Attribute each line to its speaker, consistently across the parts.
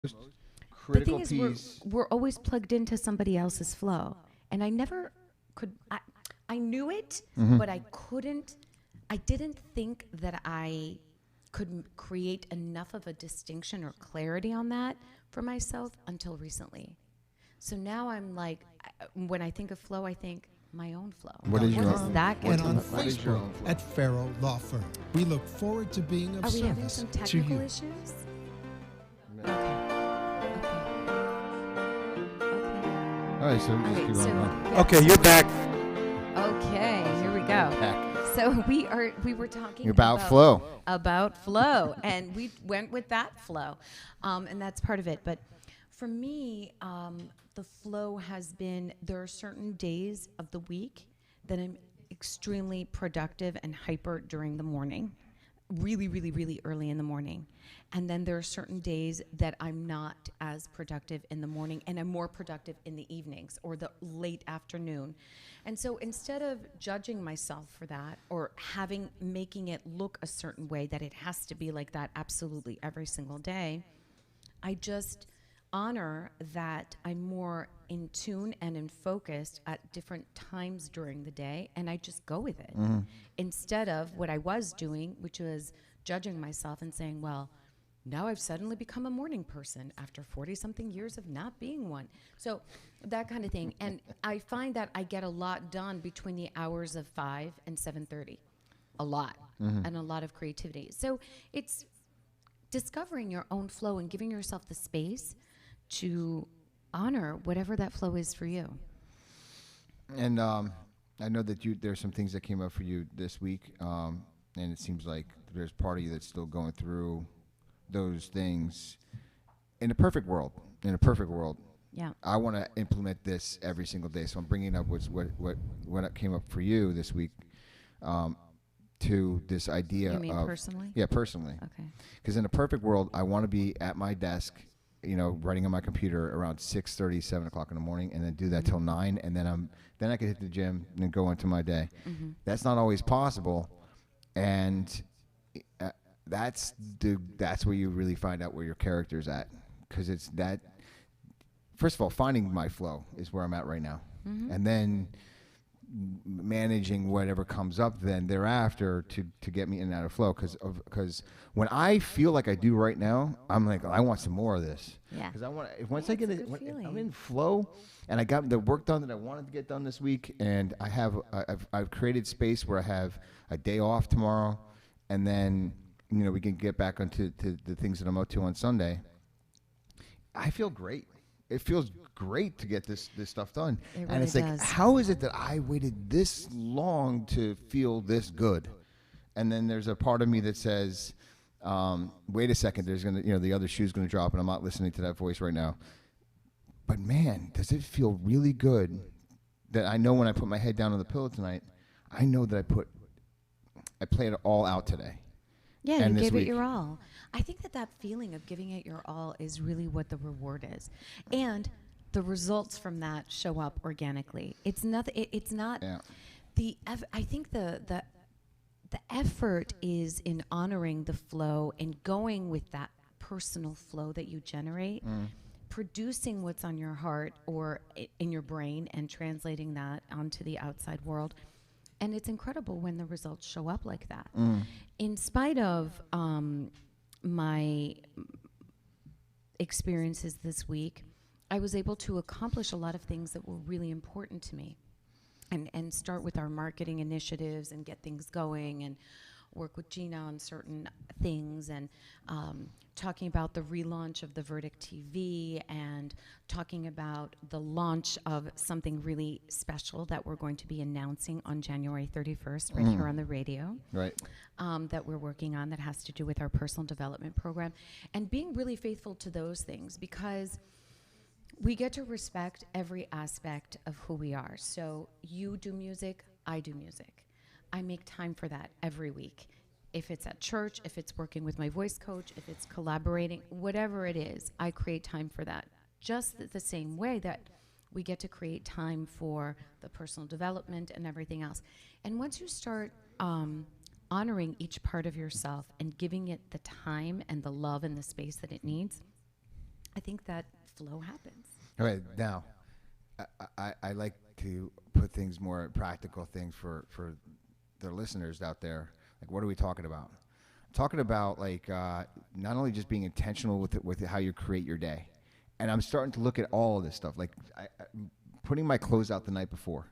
Speaker 1: The
Speaker 2: critical
Speaker 1: thing is, we're
Speaker 2: piece.
Speaker 1: we're always plugged into somebody else's flow, and I never could. I knew it, but I couldn't. I didn't think that I could create enough of a distinction or clarity on that for myself until recently. So now I'm like, when I think of flow, I think my own flow.
Speaker 2: What is
Speaker 1: What
Speaker 2: your
Speaker 1: does
Speaker 2: own-
Speaker 1: that get
Speaker 3: And
Speaker 1: to
Speaker 3: on
Speaker 1: look like?
Speaker 2: is your
Speaker 3: Facebook
Speaker 2: own flow?
Speaker 3: at Farrow Law Firm. We look forward to being of
Speaker 1: Are we having
Speaker 3: service
Speaker 1: some
Speaker 3: to
Speaker 1: technical
Speaker 3: you.
Speaker 1: issues? Okay. Okay.
Speaker 2: All right, so
Speaker 1: All
Speaker 2: just
Speaker 1: right,
Speaker 2: keep
Speaker 1: so
Speaker 2: on going.
Speaker 1: yeah,
Speaker 3: Okay,
Speaker 1: so
Speaker 3: you're back.
Speaker 1: Okay, here we go.
Speaker 2: Back.
Speaker 1: So we were talking
Speaker 2: About flow.
Speaker 1: about flow, and we went with that flow, and that's part of it. But for me, the flow has been, there are certain days of the week that I'm extremely productive and hyper during the morning, really, really, really early in the morning. And then there are certain days that I'm not as productive in the morning, and I'm more productive in the evenings or the late afternoon. And so instead of judging myself for that or making it look a certain way that it has to be like that absolutely every single day, I just honor that I'm more in tune and in focused at different times during the day, and I just go with it. Instead of what I was doing, which was judging myself and saying, well, now I've suddenly become a morning person after 40 something years of not being one. So that kind of thing. And I find that I get a lot done between the hours of 5 and 7:30. A lot. And a lot of creativity. So it's discovering your own flow and giving yourself the space to honor whatever that flow is for you.
Speaker 2: And I know that there's some things that came up for you this week, and it seems like there's part of you that's still going through those things. In a perfect world,
Speaker 1: Yeah.
Speaker 2: I want to implement this every single day. So I'm bringing up what came up for you this week, to this idea
Speaker 1: You mean
Speaker 2: of
Speaker 1: personally?
Speaker 2: Yeah, personally.
Speaker 1: Okay.
Speaker 2: Because in a perfect world, I want to be at my desk, writing on my computer around 6:30, 7 o'clock in the morning, and then do that till 9, and then I could hit the gym and then go into my day. That's not always possible, and that's where you really find out where your character's at, because it's that. First of all, finding my flow is where I'm at right now, and then managing whatever comes up then thereafter to get me in and out of flow, because when I feel like I do right now, I'm like, I want some more of this.
Speaker 1: Yeah.
Speaker 2: Because I want, once
Speaker 1: Yeah,
Speaker 2: I get
Speaker 1: it's a
Speaker 2: it,
Speaker 1: good
Speaker 2: if I'm
Speaker 1: feeling.
Speaker 2: in flow and I got the work done that I wanted to get done this week, and I've created space where I have a day off tomorrow, and then we can get back onto the things that I'm up to on Sunday. I feel great. It feels great to get this stuff done.
Speaker 1: It
Speaker 2: And
Speaker 1: really
Speaker 2: it's like,
Speaker 1: does.
Speaker 2: how is it that I waited this long to feel this good? And then there's a part of me that says, wait a second, there's the other shoe's gonna drop, and I'm not listening to that voice right now. But man, does it feel really good that I know when I put my head down on the pillow tonight, I know that I played it all out today.
Speaker 1: Yeah,
Speaker 2: And
Speaker 1: you
Speaker 2: this
Speaker 1: gave
Speaker 2: week.
Speaker 1: it your all. I think that feeling of giving it your all is really what the reward is, and the results from that show up organically. It's nothing. It's not.
Speaker 2: Yeah.
Speaker 1: I think the effort is in honoring the flow and going with that personal flow that you generate, producing what's on your heart or in your brain, and translating that onto the outside world. And it's incredible when the results show up like that. In spite of my experiences this week, I was able to accomplish a lot of things that were really important to me, and start with our marketing initiatives and get things going, and work with Gina on certain things, and talking about the relaunch of the Verdict TV, and talking about the launch of something really special that we're going to be announcing on January 31st right here on the radio.
Speaker 2: Right.
Speaker 1: That we're working on that has to do with our personal development program, and being really faithful to those things, because we get to respect every aspect of who we are. So you do music, I do music. I make time for that every week. If it's at church, if it's working with my voice coach, if it's collaborating, whatever it is, I create time for that. Just the same way that we get to create time for the personal development and everything else. And once you start honoring each part of yourself and giving it the time and the love and the space that it needs, I think that flow happens.
Speaker 2: All right, now, I like to put things more practical things for the listeners out there. Like, what are we talking about? Talking about like not only just being intentional with how you create your day, and I'm starting to look at all of this stuff, like putting my clothes out the night before,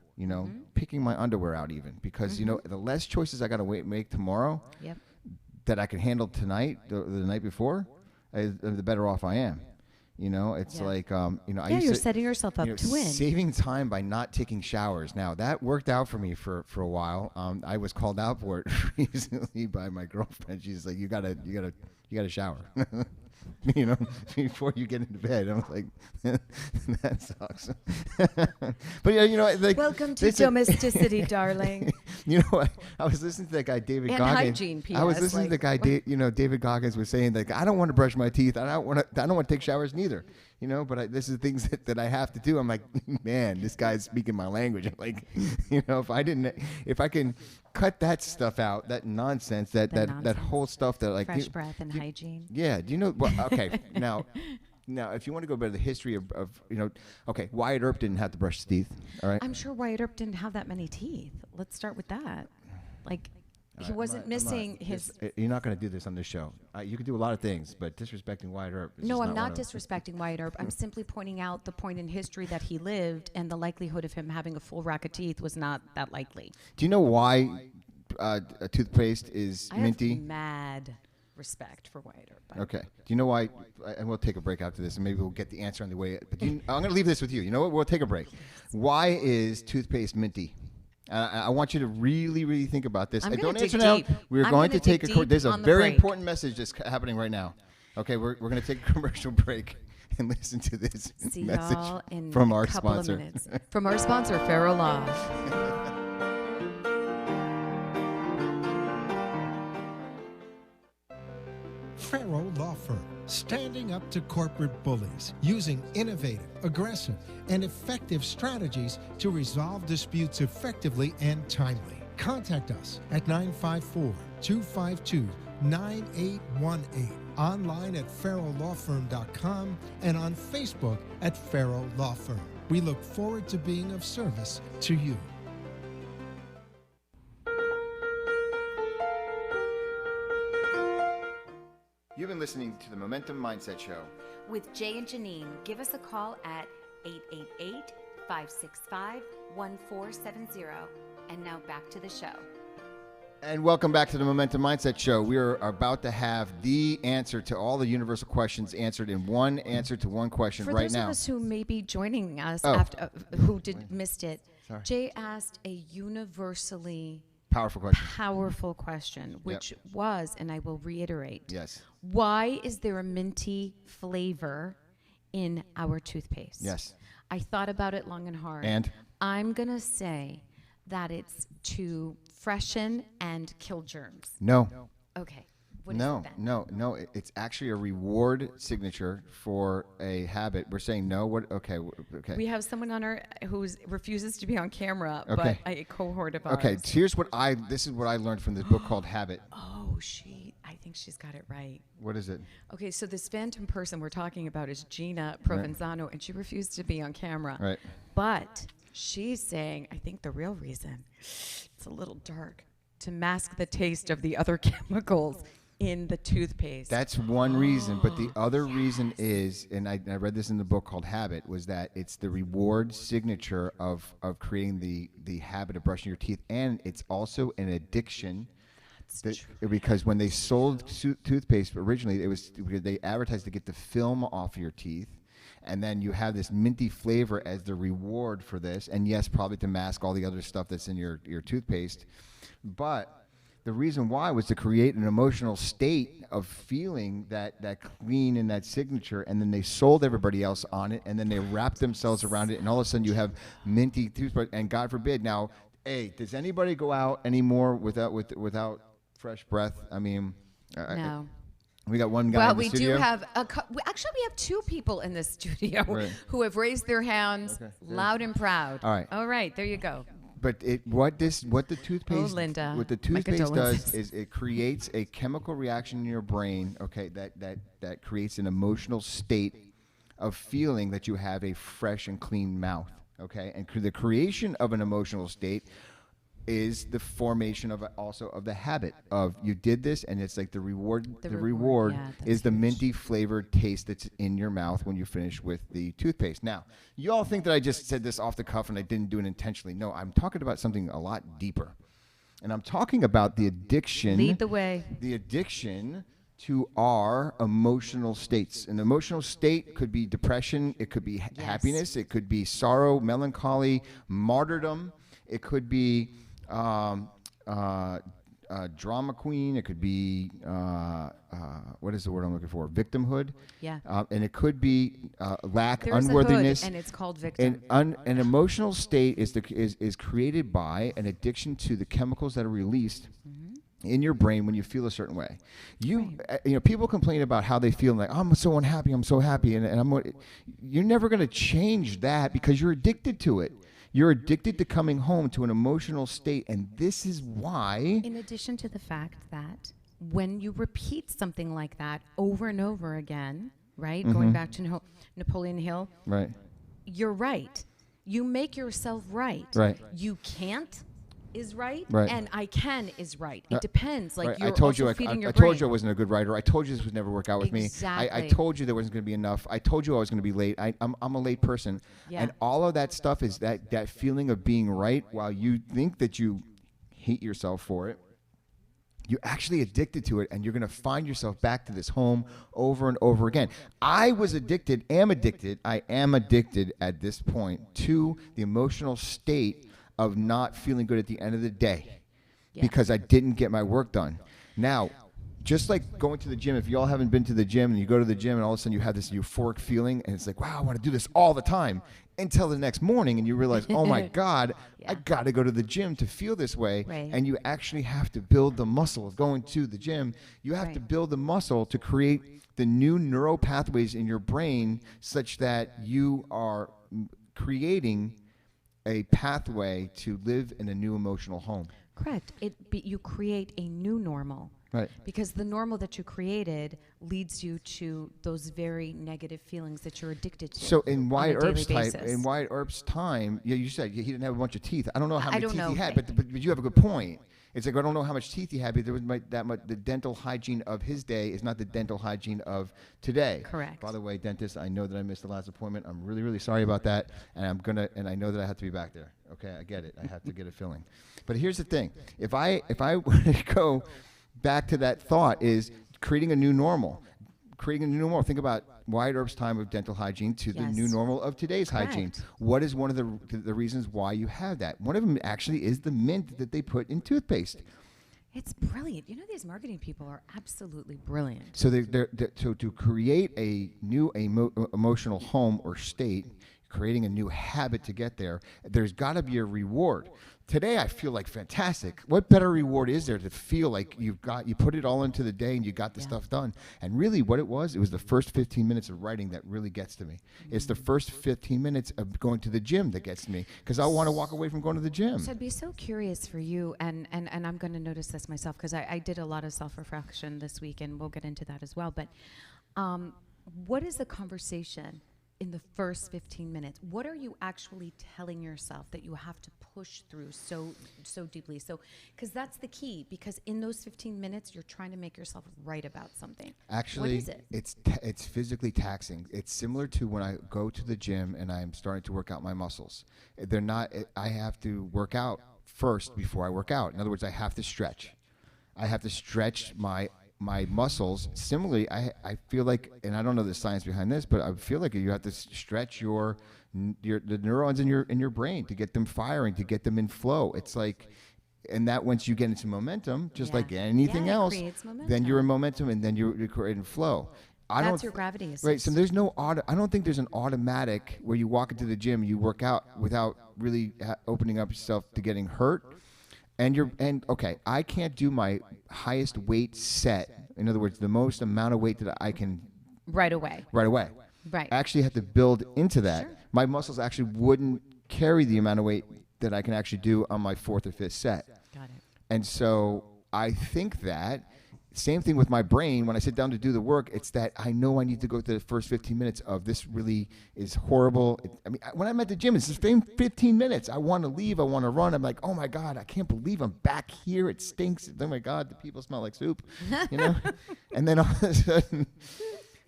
Speaker 2: picking my underwear out even, because the less choices I got to make tomorrow,
Speaker 1: Yep.
Speaker 2: that I can handle tonight, the night before, the better off I am. It's
Speaker 1: Yeah.
Speaker 2: like, I
Speaker 1: Yeah,
Speaker 2: used
Speaker 1: you're
Speaker 2: to,
Speaker 1: setting yourself up to win.
Speaker 2: saving time by not taking showers. Now that worked out for me for a while. I was called out for it recently by my girlfriend. She's like, you gotta shower, before you get into bed. I'm like, that sucks. But like,
Speaker 1: Welcome to
Speaker 2: listen,
Speaker 1: domesticity, darling.
Speaker 2: What? I was listening to that guy David
Speaker 1: And
Speaker 2: Goggins.
Speaker 1: hygiene,
Speaker 2: I was
Speaker 1: PS,
Speaker 2: listening to the guy, David Goggins was saying that I don't want to brush my teeth. I don't want to take showers neither. But this is things that I have to do. I'm like, man, this guy's speaking my language. I'm like, if I can cut that stuff out, that nonsense, that whole stuff that like
Speaker 1: Fresh breath and hygiene.
Speaker 2: Yeah. Do you know? Well, okay. Now, if you want to go by the history of okay, Wyatt Earp didn't have to brush his teeth. All right.
Speaker 1: I'm sure Wyatt Earp didn't have that many teeth. Let's start with that. Like, he wasn't missing his.
Speaker 2: You're not going to do this on this show. You can do a lot of things, but disrespecting Wyatt Earp. Is
Speaker 1: No,
Speaker 2: just
Speaker 1: I'm not
Speaker 2: one of them.
Speaker 1: disrespecting Wyatt Earp. I'm simply pointing out the point in history that he lived, and the likelihood of him having a full rack of teeth was not that likely.
Speaker 2: Do you know why a toothpaste is
Speaker 1: I
Speaker 2: minty?
Speaker 1: have mad respect for Wyatt Earp.
Speaker 2: Okay. Do you know why? And we'll take a break after this, and maybe we'll get the answer on the way. But I'm going to leave this with you. You know what? We'll take a break. Why is toothpaste minty? I want you to really, really think about this.
Speaker 1: I'm gonna
Speaker 2: Don't
Speaker 1: dig
Speaker 2: answer now.
Speaker 1: deep.
Speaker 2: We're
Speaker 1: I'm
Speaker 2: going
Speaker 1: gonna
Speaker 2: to take
Speaker 1: dig
Speaker 2: a.
Speaker 1: deep
Speaker 2: There's a
Speaker 1: on the
Speaker 2: very
Speaker 1: break.
Speaker 2: important message that's happening right now. Okay, we're going to take a commercial break and listen to this
Speaker 1: See
Speaker 2: message
Speaker 1: y'all in
Speaker 2: from
Speaker 1: a
Speaker 2: our
Speaker 1: couple
Speaker 2: sponsor.
Speaker 1: of minutes. From our sponsor, Farrow Law.
Speaker 3: Farrow Law Firm, standing up to corporate bullies, using innovative, aggressive, and effective strategies to resolve disputes effectively and timely. Contact us at 954-252-9818, online at farrowlawfirm.com, and on Facebook at Farrow Law Firm. We look forward to being of service to you.
Speaker 2: You've been listening to the Momentum Mindset Show.
Speaker 1: With Jay and Janine, give us a call at 888-565-1470. And now back to the show.
Speaker 2: And welcome back to the Momentum Mindset Show. We are about to have the answer to all the universal questions answered in one answer to one question
Speaker 1: For
Speaker 2: right
Speaker 1: those
Speaker 2: now.
Speaker 1: of us who may be joining us
Speaker 2: Oh.
Speaker 1: after who missed it,
Speaker 2: Sorry.
Speaker 1: Jay asked a universally
Speaker 2: Powerful question.
Speaker 1: powerful question, which was, and I will reiterate,
Speaker 2: Yes.
Speaker 1: why is there a minty flavor in our toothpaste?
Speaker 2: Yes.
Speaker 1: I thought about it long and hard.
Speaker 2: And?
Speaker 1: I'm going to say that it's to freshen and kill germs.
Speaker 2: No.
Speaker 1: Okay. What is it then?
Speaker 2: No. It's actually a reward signature for a habit. We're saying no. What? Okay. Okay.
Speaker 1: We have someone on our who refuses to be on camera,
Speaker 2: Okay.
Speaker 1: but a cohort of ours.
Speaker 2: Okay. Here's what this is what I learned from this book called Habit.
Speaker 1: Oh, I think she's got it right.
Speaker 2: What is it?
Speaker 1: Okay, so this phantom person we're talking about is Gina Provenzano, and she refused to be on camera.
Speaker 2: Right.
Speaker 1: But she's saying, I think the real reason, it's a little dark, to mask the taste of the other chemicals in the toothpaste.
Speaker 2: That's one reason, but the other reason is, and I read this in the book called Habit, was that it's the reward signature of creating the habit of brushing your teeth, and it's also an addiction. Because when they sold toothpaste originally, it was because they advertised to get the film off your teeth, and then you have this minty flavor as the reward for this, and yes, probably to mask all the other stuff that's in your toothpaste, but the reason why was to create an emotional state of feeling that clean and that signature, and then they sold everybody else on it, and then they wrapped themselves around it, and all of a sudden you have minty toothpaste, and God forbid, now, hey, does anybody go out anymore without fresh breath? I mean,
Speaker 1: No.
Speaker 2: we got one guy
Speaker 1: Well,
Speaker 2: in the
Speaker 1: we
Speaker 2: studio.
Speaker 1: do have actually we have two people in this studio
Speaker 2: Right.
Speaker 1: who have raised their hands loud and proud.
Speaker 2: All right.
Speaker 1: All right, there you go.
Speaker 2: But what the toothpaste
Speaker 1: Linda,
Speaker 2: what the
Speaker 1: my
Speaker 2: toothpaste does
Speaker 1: condolences.
Speaker 2: is it creates a chemical reaction in your brain, okay, that creates an emotional state of feeling that you have a fresh and clean mouth. Okay, and the creation of an emotional state is the formation of also of the habit of you did this, and it's like the reward. The reward
Speaker 1: yeah,
Speaker 2: is the
Speaker 1: huge.
Speaker 2: minty flavored taste that's in your mouth when you finish with the toothpaste. Now, you all think that I just said this off the cuff and I didn't do it intentionally. No, I'm talking about something a lot deeper, and I'm talking about the addiction.
Speaker 1: Lead the way.
Speaker 2: The addiction to our emotional states. An emotional state could be depression, it could be happiness, it could be sorrow, melancholy, martyrdom, it could be drama queen, it could be what is the word I'm looking for? Victimhood.
Speaker 1: Yeah.
Speaker 2: And it could be lack,
Speaker 1: There's
Speaker 2: unworthiness.
Speaker 1: a hood, and it's called victim.
Speaker 2: An emotional state is created by an addiction to the chemicals that are released in your brain when you feel a certain way. You know, people complain about how they feel like, I'm so unhappy, I'm so happy, and you're never going to change that because you're addicted to it. You're addicted to coming home to an emotional state, and this is why.
Speaker 1: In addition to the fact that when you repeat something like that over and over again, right? Going back to Napoleon Hill.
Speaker 2: Right.
Speaker 1: You're right. You make yourself right.
Speaker 2: Right.
Speaker 1: You can't is right,
Speaker 2: Right.
Speaker 1: and I can is right. It depends. Like
Speaker 2: Right.
Speaker 1: you're
Speaker 2: I told
Speaker 1: also
Speaker 2: you,
Speaker 1: feeding your
Speaker 2: I
Speaker 1: brain.
Speaker 2: told you I wasn't a good writer. I told you this would never work out with me. I
Speaker 1: Exactly.
Speaker 2: told you there wasn't going to be enough. I told you I was going to be late. I'm a late person.
Speaker 1: Yeah.
Speaker 2: And all of that stuff is that feeling of being right while you think that you hate yourself for it. You're actually addicted to it, and you're going to find yourself back to this home over and over again. I am addicted at this point to the emotional state of not feeling good at the end of the day because I didn't get my work done. Now, just like going to the gym, if you all haven't been to the gym and you go to the gym and all of a sudden you have this euphoric feeling and it's like, wow, I want to do this all the time until the next morning and you realize, oh my God, I got to go to the gym to feel this way.
Speaker 1: Right.
Speaker 2: And you actually have to build the muscle of going to the gym. You have to build the muscle to create the new neural pathways in your brain such that you are creating a pathway to live in a new emotional home.
Speaker 1: Correct. You create a new normal.
Speaker 2: Right.
Speaker 1: Because the normal that you created leads you to those very negative feelings that you're addicted to.
Speaker 2: So in Wyatt
Speaker 1: on a
Speaker 2: Earp's
Speaker 1: daily
Speaker 2: time,
Speaker 1: basis.
Speaker 2: you said he didn't have a bunch of teeth. I don't know how many
Speaker 1: don't
Speaker 2: teeth
Speaker 1: know.
Speaker 2: he had, but you have a good point. It's like I don't know how much teeth he had, but there was that much. The dental hygiene of his day is not the dental hygiene of today.
Speaker 1: Correct.
Speaker 2: By the way, dentist, I know that I missed the last appointment. I'm really, really sorry about that, and I know that I have to be back there. Okay, I get it. I have to get a filling. But here's the thing: if I were to go back to that thought, is creating a new normal. Creating a new normal. Think about Wyatt Earp's time of dental hygiene to the new normal of today's hygiene. What is one of the reasons why you have that? One of them actually is the mint that they put in toothpaste.
Speaker 1: It's brilliant. You know, these marketing people are absolutely brilliant.
Speaker 2: So so to create a new emotional home or state, creating a new habit to get there, there's got to be a reward. Today I feel like fantastic. What better reward is there to feel like you put it all into the day and you got the stuff done? And really what it was the first 15 minutes of writing that really gets to me. It's the first 15 minutes of going to the gym that gets to me because I want to walk away from going to the gym.
Speaker 1: So I'd be so curious for you, and I'm going to notice this myself because I did a lot of self-reflection this week, and we'll get into that as well. But what is the conversation in the first 15 minutes? What are you actually telling yourself that you have to push through so deeply? So, because that's the key, because in those 15 minutes, you're trying to make yourself right about something.
Speaker 2: Actually,
Speaker 1: what is it?
Speaker 2: It's physically taxing. It's similar to when I go to the gym and I'm starting to work out my muscles. They're not, I have to work out first before I work out. In other words, I have to stretch. I have to stretch my muscles. Similarly, I feel like, and I don't know the science behind this, but I feel like you have to stretch the neurons in your brain to get them firing, to get them in flow. It's like, and that once you get into momentum, just like anything else, then you're in momentum, and then you're creating flow.
Speaker 1: That's your gravity assist.
Speaker 2: Right. So there's no I don't think there's an automatic where you walk into the gym, you work out without really opening up yourself to getting hurt. And okay, I can't do my highest weight set. In other words, the most amount of weight that I can
Speaker 1: right away.
Speaker 2: Right. I actually have to build into that. Sure. My muscles actually wouldn't carry the amount of weight that I can actually do on my fourth or fifth set.
Speaker 1: Got it.
Speaker 2: And so I think that Same thing with my brain. When I sit down to do the work, it's that I know I need to go through the first 15 minutes of this really is horrible. When I'm at the gym, it's the same 15 minutes. I want to leave. I want to run. I'm like, oh my God, I can't believe I'm back here. It stinks. Oh my God, the people smell like soup, you know? And then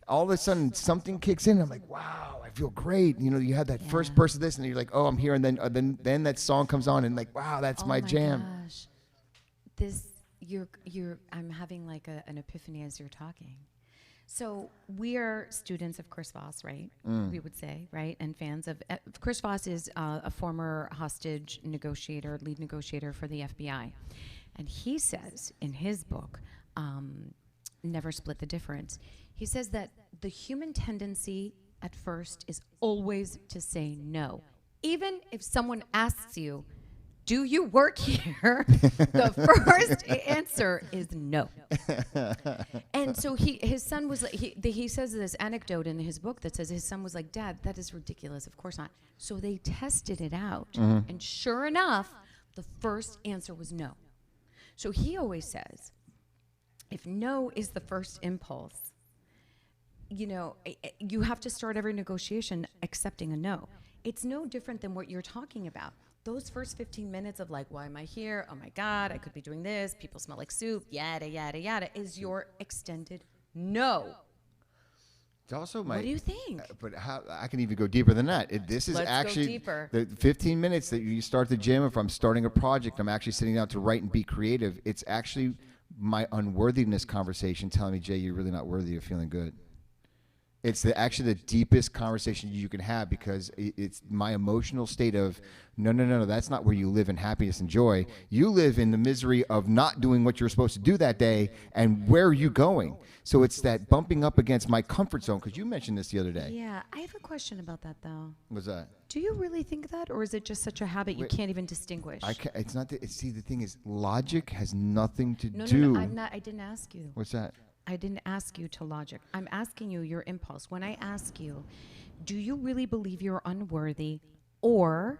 Speaker 2: all of a sudden something kicks in. I'm like, wow, I feel great. You know, you have that first burst of this and you're like, oh, I'm here. And then that song comes on and like, wow, that's my jam.
Speaker 1: Gosh. I'm having like an epiphany as you're talking. So we are students of Chris Voss, right? We would say, right? And fans of Chris Voss is a former hostage negotiator, lead negotiator for the FBI. And he says in his book, Never Split the Difference, he says that the human tendency at first is always to say no. Even if someone asks you, do you work here? The first answer is no. And so his son was like, he says this anecdote in his book that says his son was like, Dad, that is ridiculous. Of course not. So they tested it out. And sure enough, the first answer was no. So he always says, if no is the first impulse, you know, you have to start every negotiation accepting a no. It's no different than what you're talking about. Those first 15 minutes of like, why am I here? Oh my God, I could be doing this. People smell like soup, yada, yada, yada, is your extended no.
Speaker 2: It's also
Speaker 1: what do you think?
Speaker 2: But how I can even go deeper than that. This is
Speaker 1: Let's
Speaker 2: actually
Speaker 1: go deeper.
Speaker 2: The 15 minutes that you start the gym. If I'm starting a project, I'm actually sitting down to write and be creative. It's actually my unworthiness conversation telling me, Jay, you're really not worthy of feeling good. It's actually the deepest conversation you can have, because it's my emotional state of, no, that's not where you live in happiness and joy. You live in the misery of not doing what you're supposed to do that day, and where are you going? So it's that bumping up against my comfort zone, because you mentioned this the other day.
Speaker 1: Yeah, I have a question about that, though.
Speaker 2: What's that?
Speaker 1: Do you really think that, or is it just such a habit you can't even distinguish?
Speaker 2: It's not. See, the thing is, logic has nothing to
Speaker 1: No,
Speaker 2: do.
Speaker 1: no, I didn't ask you.
Speaker 2: What's that?
Speaker 1: I didn't ask you to logic. I'm asking you your impulse. When I ask you, do you really believe you're unworthy, or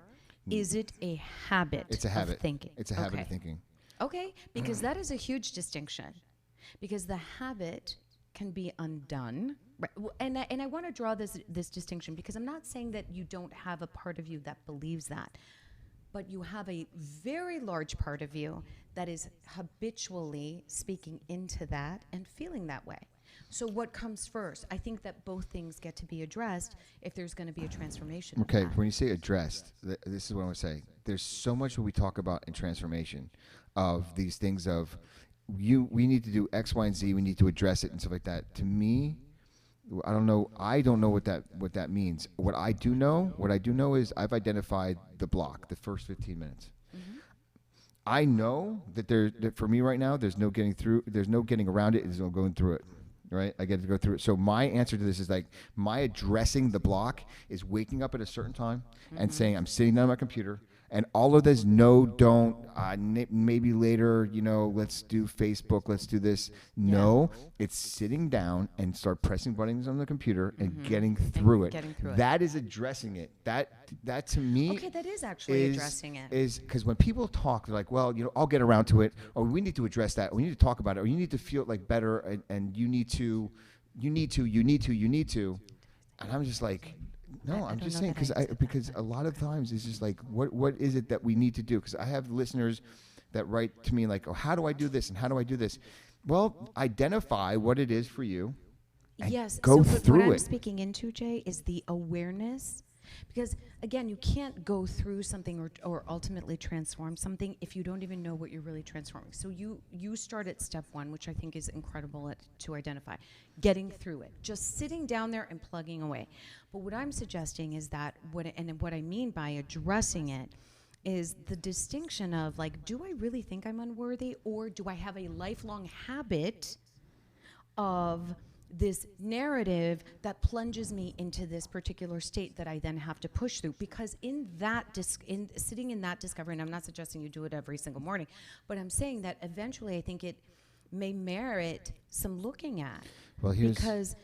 Speaker 1: is it a habit?
Speaker 2: It's a habit
Speaker 1: of thinking.
Speaker 2: It's a habit of thinking.
Speaker 1: Okay, because that is a huge distinction. Because the habit can be undone. Right. And I want to draw this distinction, because I'm not saying that you don't have a part of you that believes that. But you have a very large part of you that is habitually speaking into that and feeling that way. So what comes first? I think that both things get to be addressed if there's going to be a transformation.
Speaker 2: Okay, when you say addressed, this is what I want to say. There's so much what we talk about in transformation of these things of we need to do X, Y, and Z. We need to address it and stuff like that. To me, I don't know what that means. What I do know is I've identified the block, the first 15 minutes. Mm-hmm. I know that for me right now, there's no getting around it. There's no going through it. Right? I get to go through it. So my answer to this is like, my addressing the block is waking up at a certain time and saying, I'm sitting down on my computer, and all of this, no, don't, maybe later, let's do Facebook, let's do this. Yeah. No, it's sitting down and start pressing buttons on the computer and getting through it. That is addressing it. That to me,
Speaker 1: okay, that is actually addressing it.
Speaker 2: Is because when people talk, they're like, well, I'll get around to it, or we need to address that, or we need to talk about it, or you need to feel like better, and you need to, and I'm just like, no, I'm just saying, because a lot of times it's just like, what is it that we need to do? Because I have listeners that write to me like, oh, how do I do this and how do I do this? Well, identify what it is for you. And go through it.
Speaker 1: What I'm speaking into, Jay, is the awareness. Because, again, you can't go through something or ultimately transform something if you don't even know what you're really transforming. So you start at step one, which I think is incredible to identify, getting through it, just sitting down there and plugging away. But what I'm suggesting is that, what I mean by addressing it is the distinction of, like, do I really think I'm unworthy, or do I have a lifelong habit of this narrative that plunges me into this particular state that I then have to push through? Because in sitting in that discovery, and I'm not suggesting you do it every single morning, but I'm saying that eventually I think it may merit some looking at.
Speaker 2: Well,
Speaker 1: because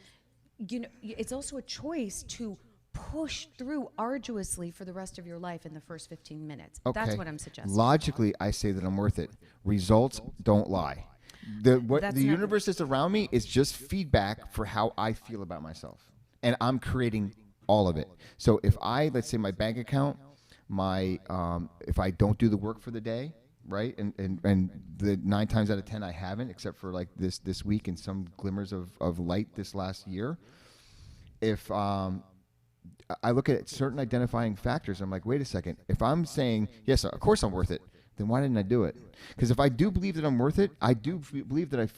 Speaker 1: it's also a choice to push through arduously for the rest of your life in the first 15 minutes.
Speaker 2: Okay.
Speaker 1: That's what I'm suggesting.
Speaker 2: Logically, I say that I'm worth it. Results don't lie.
Speaker 1: That's
Speaker 2: the
Speaker 1: not-
Speaker 2: universe that's around me is just feedback for how I feel about myself, and I'm creating all of it. So if let's say my bank account, if I don't do the work for the day, right, and the 9 times out of 10 I haven't, except for like this week and some glimmers of light this last year. If I look at certain identifying factors, I'm like, wait a second. If I'm saying yes, of course I'm worth it, then why didn't I do it? Because if I do believe that I'm worth it, I do believe that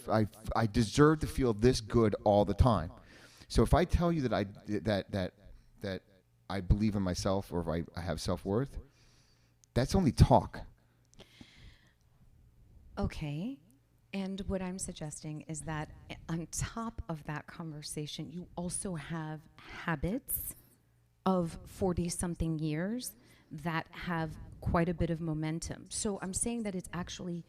Speaker 2: I deserve to feel this good all the time. So if I tell you that I believe in myself, or if I have self-worth, that's only talk.
Speaker 1: Okay. And what I'm suggesting is that on top of that conversation, you also have habits of 40-something years that have quite a bit of momentum. So I'm saying that it's actually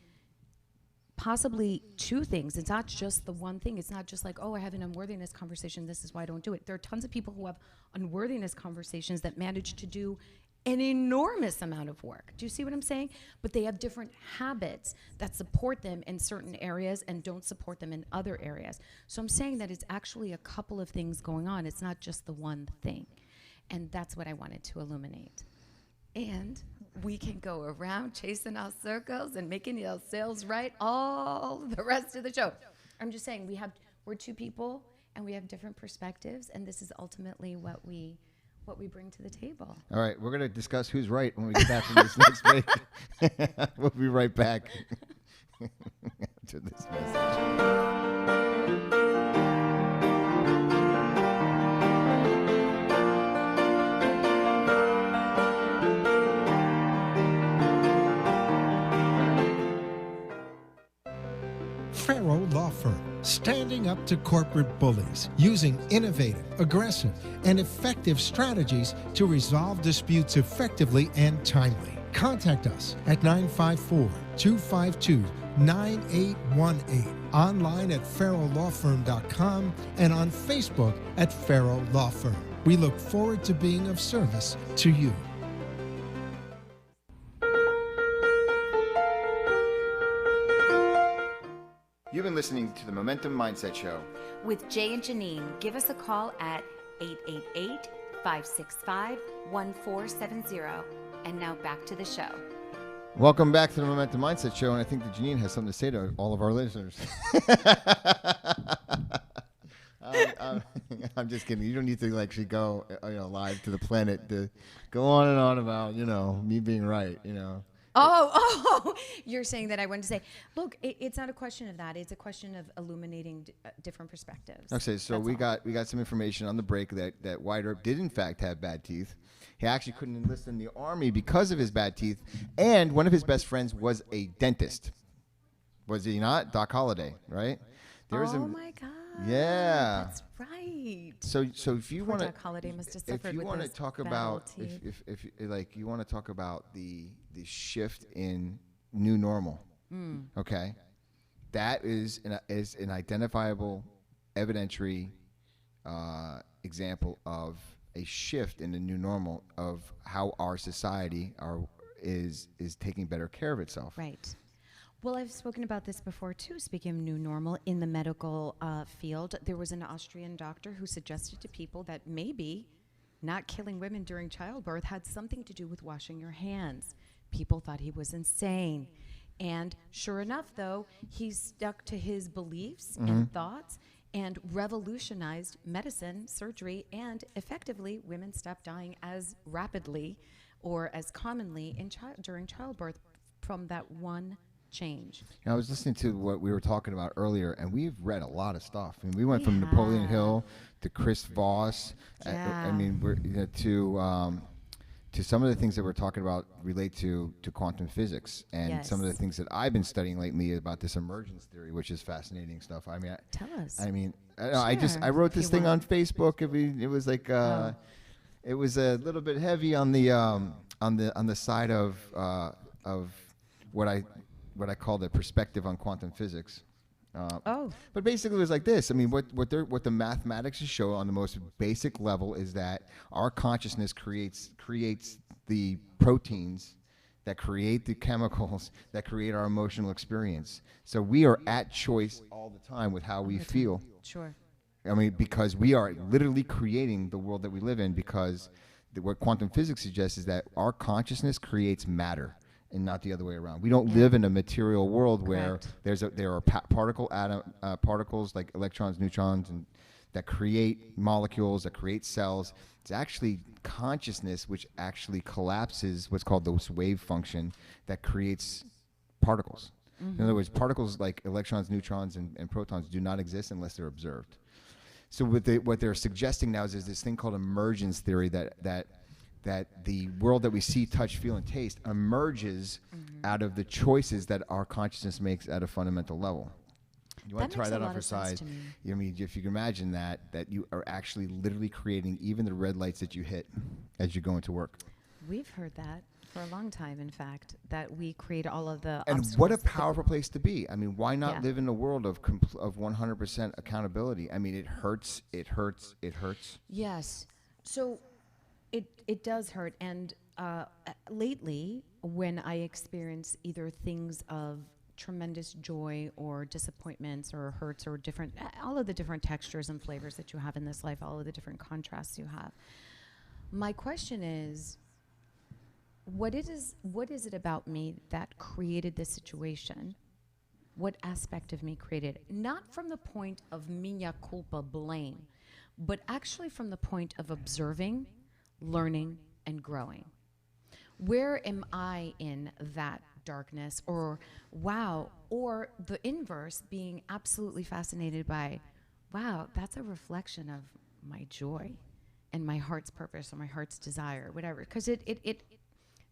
Speaker 1: possibly 2 things. It's not just the one thing. It's not just like, oh, I have an unworthiness conversation, this is why I don't do it. There are tons of people who have unworthiness conversations that manage to do an enormous amount of work. Do you see what I'm saying? But they have different habits that support them in certain areas and don't support them in other areas. So I'm saying that it's actually a couple of things going on. It's not just the one thing. And that's what I wanted to illuminate. And we can go around chasing our circles and making our sales right all the rest of the show. I'm just saying we're 2 people and we have different perspectives, and this is ultimately what we bring to the table.
Speaker 2: All right, we're going to discuss who's right when we get back from this next break. We'll be right back to this message.
Speaker 3: Farrow Law Firm, standing up to corporate bullies, using innovative, aggressive, and effective strategies to resolve disputes effectively and timely. Contact us at 954-252-9818, online at farrowlawfirm.com, and on Facebook at Farrow Law Firm. We look forward to being of service to you.
Speaker 2: You've been listening to the Momentum Mindset Show.
Speaker 1: With Jay and Janine, give us a call at 888-565-1470. And now back to the show.
Speaker 2: Welcome back to the Momentum Mindset Show, and I think that Janine has something to say to all of our listeners. I'm just kidding. You don't need to actually go, live to the planet to go on and on about, me being right,
Speaker 1: Oh, you're saying that I wanted to say, look, it's not a question of that. It's a question of illuminating different perspectives.
Speaker 2: Okay, so we got some information on the break that Wyatt Earp did in fact have bad teeth. He actually couldn't enlist in the Army because of his bad teeth, and one of his best friends was a dentist. Was he not? Doc Holliday, right?
Speaker 1: My God.
Speaker 2: Yeah.
Speaker 1: That's right.
Speaker 2: So if you want to,
Speaker 1: Doc Holliday must have suffered
Speaker 2: if you
Speaker 1: with
Speaker 2: want to
Speaker 1: those
Speaker 2: talk
Speaker 1: bad
Speaker 2: about,
Speaker 1: teeth.
Speaker 2: if you want to talk about the shift in new normal, okay, that is an identifiable, evidentiary example of a shift in the new normal of how our society is taking better care of itself.
Speaker 1: Right. Well, I've spoken about this before, too. Speaking of new normal, in the medical field, there was an Austrian doctor who suggested to people that maybe not killing women during childbirth had something to do with washing your hands. People thought he was insane. And sure enough, though, he stuck to his beliefs and thoughts and revolutionized medicine, surgery, and effectively, women stopped dying as rapidly or as commonly during childbirth from that one change.
Speaker 2: I was listening to what we were talking about earlier, and we've read a lot of stuff. I mean, we went from Napoleon Hill to Chris Voss.
Speaker 1: Yeah.
Speaker 2: I mean, we're to some of the things that we're talking about relate to quantum physics, and some of the things that I've been studying lately about this emergence theory, which is fascinating stuff. I mean,
Speaker 1: Tell us.
Speaker 2: I mean,
Speaker 1: Sure,
Speaker 2: I wrote this
Speaker 1: if you
Speaker 2: thing on
Speaker 1: want.
Speaker 2: Facebook. It was like it was a little bit heavy on the side of what I call the perspective on quantum physics. But basically, it was like this. I mean, what the mathematics show on the most basic level is that our consciousness creates the proteins that create the chemicals that create our emotional experience. So we are at choice all the time with how we feel.
Speaker 1: Sure.
Speaker 2: I mean, because we are literally creating the world that we live in, because what quantum physics suggests is that our consciousness creates matter and not the other way around. We don't live in a material world where there are particles like electrons, neutrons, and that create molecules, that create cells. It's actually consciousness which actually collapses what's called the wave function that creates particles. In other words, particles like electrons, neutrons, and protons do not exist unless they're observed. So what they're suggesting now is there's this thing called emergence theory, that the world that we see, touch, feel, and taste emerges out of the choices that our consciousness makes at a fundamental level. You want to try that on for size? I mean, if you can imagine that you are actually literally creating even the red lights that you hit as you go into work.
Speaker 1: We've heard that for a long time, in fact, that we create all of the
Speaker 2: And
Speaker 1: obstacles.
Speaker 2: what a powerful place to be. I mean, why not live in a world of 100% accountability? I mean, it hurts, it hurts, it hurts.
Speaker 1: Yes. So it does hurt. And lately, when I experience either things of tremendous joy or disappointments or hurts or different, all of the different textures and flavors that you have in this life, all of the different contrasts you have, my question is, what is it about me that created this situation? What aspect of me created it? Not from the point of mea culpa, blame, but actually from the point of observing, learning, and growing. Where am I in that darkness, or wow, or the inverse, being absolutely fascinated by, wow, that's a reflection of my joy and my heart's purpose or my heart's desire, whatever, because it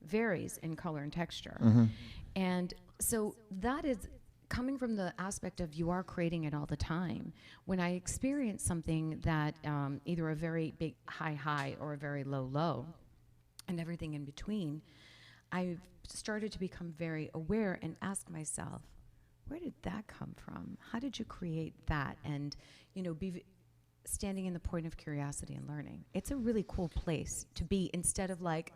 Speaker 1: varies in color and texture. And so that is coming from the aspect of you are creating it all the time. When I experience something that either a very big high or a very low, and everything in between, I've started to become very aware and ask myself, where did that come from? How did you create that? And, be standing in the point of curiosity and learning. It's a really cool place to be, instead of like,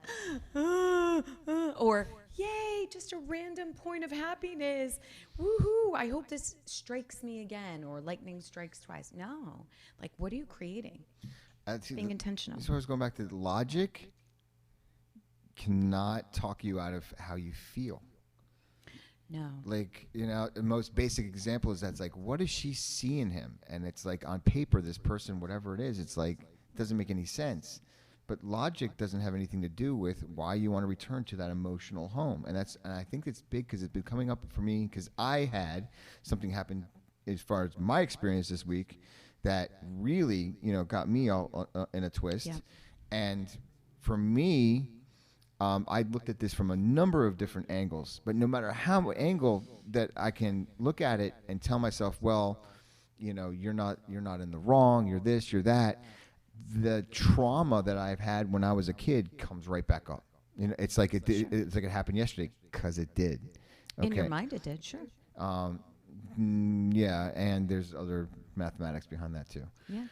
Speaker 1: or yay, just a random point of happiness. Woohoo, I hope this strikes me again, or lightning strikes twice. No, like, what are you creating? Being intentional.
Speaker 2: So I was going back to the logic cannot talk you out of how you feel.
Speaker 1: No.
Speaker 2: Like, the most basic example is that's like, what does she see in him? And it's like, on paper, this person, whatever it is, it's like, it doesn't make any sense. But logic doesn't have anything to do with why you want to return to that emotional home. And I think it's big because it's been coming up for me, because I had something happen as far as my experience this week that really, got me all in a twist.
Speaker 1: Yeah.
Speaker 2: And for me, I looked at this from a number of different angles, but no matter how angle that I can look at it and tell myself, well, you're not in the wrong, you're this, you're that. The trauma that I've had when I was a kid comes right back up. It's like it's like it happened yesterday, because it did. Okay.
Speaker 1: In your mind, it did, sure.
Speaker 2: Yeah, and there's other mathematics behind that too.
Speaker 1: Yeah.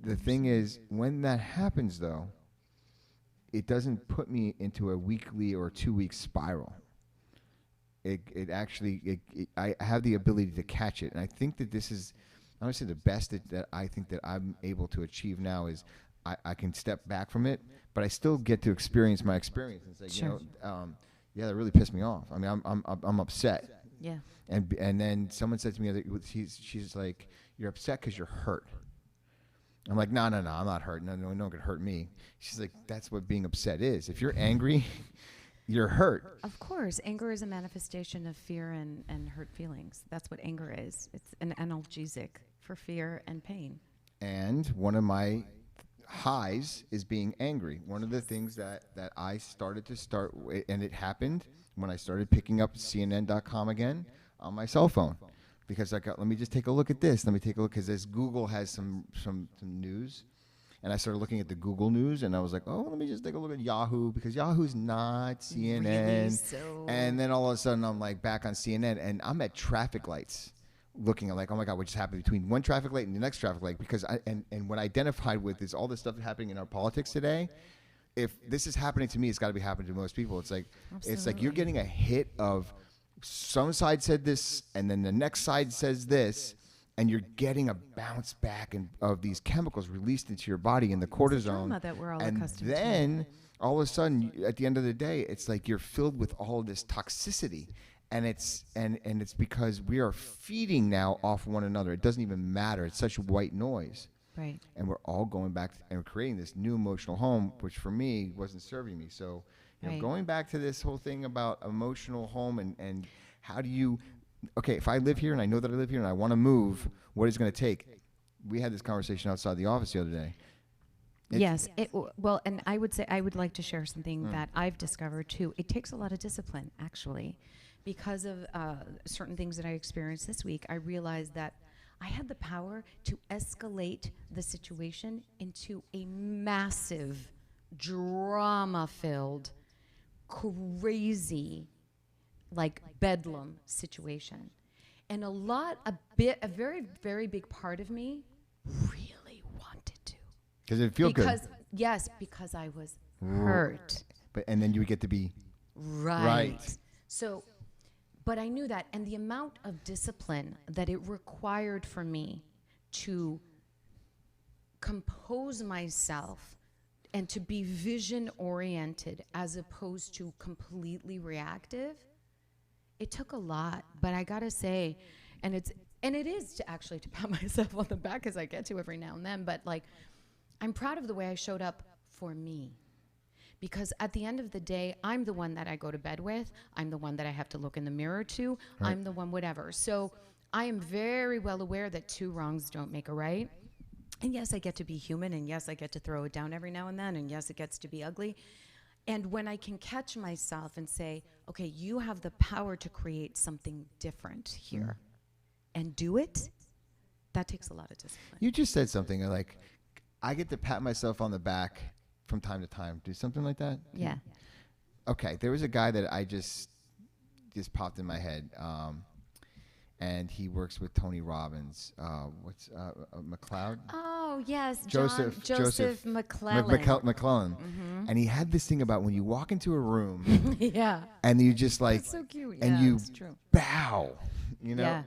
Speaker 2: The thing is, when that happens, though, it doesn't put me into a weekly or 2-week spiral. It actually, I have the ability to catch it. And I think that this is, honestly, the best that I think that I'm able to achieve now is I can step back from it, but I still get to experience my experience and say,
Speaker 1: Sure.
Speaker 2: Yeah, that really pissed me off. I mean, I'm upset.
Speaker 1: Yeah.
Speaker 2: And then someone said to me, she's like, you're upset because you're hurt. I'm like, no, I'm not hurt. No one can hurt me. She's like, that's what being upset is. If you're angry, you're hurt.
Speaker 1: Of course. Anger is a manifestation of fear and hurt feelings. That's what anger is. It's an analgesic for fear and pain.
Speaker 2: And one of my highs is being angry. One of the things that I started and it happened when I started picking up CNN.com again on my cell phone. Because let me just take a look at this. Let me take a look, because this Google has some news. And I started looking at the Google News, and I was like, oh, let me just take a look at Yahoo, because Yahoo's not CNN.
Speaker 1: Really? So
Speaker 2: and then all of a sudden, I'm like back on CNN, and I'm at traffic lights looking. I'm like, oh my God, what just happened between one traffic light and the next traffic light? Because and what I identified with is all this stuff happening in our politics today. if this is happening to me, it's got to be happening to most people. It's like
Speaker 1: Absolutely.
Speaker 2: you're getting a hit of some side said this, and then the next side says this, and you're getting a bounce back of these chemicals released into your body in the cortisone.
Speaker 1: drama that we're all
Speaker 2: and
Speaker 1: accustomed to.
Speaker 2: then all of a sudden, at the end of the day, it's like you're filled with all of this toxicity. And it's because we are feeding now off one another. It doesn't even matter. It's such white noise.
Speaker 1: Right.
Speaker 2: And we're all going back and creating this new emotional home, which for me wasn't serving me. So,
Speaker 1: Right.
Speaker 2: going back to this whole thing about emotional home and how do you, okay, if I live here and I know that I live here and I want to move, what is it going to take? We had this conversation outside the office the other day.
Speaker 1: Yes. Well, and I would say I would like to share something that I've discovered too. It takes a lot of discipline, actually. Because of certain things that I experienced this week, I realized that I had the power to escalate the situation into a massive, drama-filled, crazy, like bedlam situation. And a very, very big part of me really wanted to.
Speaker 2: Because it feel good.
Speaker 1: Yes, because I was hurt.
Speaker 2: And then you would get to be
Speaker 1: Right. So, but I knew that, and the amount of discipline that it required for me to compose myself and to be vision oriented as opposed to completely reactive, it took a lot. But I gotta say, and it is to actually to pat myself on the back, as I get to every now and then, but like, I'm proud of the way I showed up for me. Because at the end of the day, I'm the one that I go to bed with. I'm the one that I have to look in the mirror to.
Speaker 2: Right.
Speaker 1: I'm the one whatever. So I am very well aware that 2 wrongs don't make a right. And yes, I get to be human. And yes, I get to throw it down every now and then. And yes, it gets to be ugly. And when I can catch myself and say, okay, you have the power to create something different here and do it, that takes a lot of discipline.
Speaker 2: You just said something like, I get to pat myself on the back from time to time. Do something like that?
Speaker 1: Yeah.
Speaker 2: Okay, there was a guy that I just popped in my head, and he works with Tony Robbins. What's McLeod?
Speaker 1: Oh, yes.
Speaker 2: Joseph
Speaker 1: McClellan.
Speaker 2: McClellan. And he had this thing about when you walk into a room
Speaker 1: Yeah.
Speaker 2: and you just like,
Speaker 1: That's so cute.
Speaker 2: and
Speaker 1: Yeah,
Speaker 2: you
Speaker 1: it's true.
Speaker 2: bow,
Speaker 1: Yeah.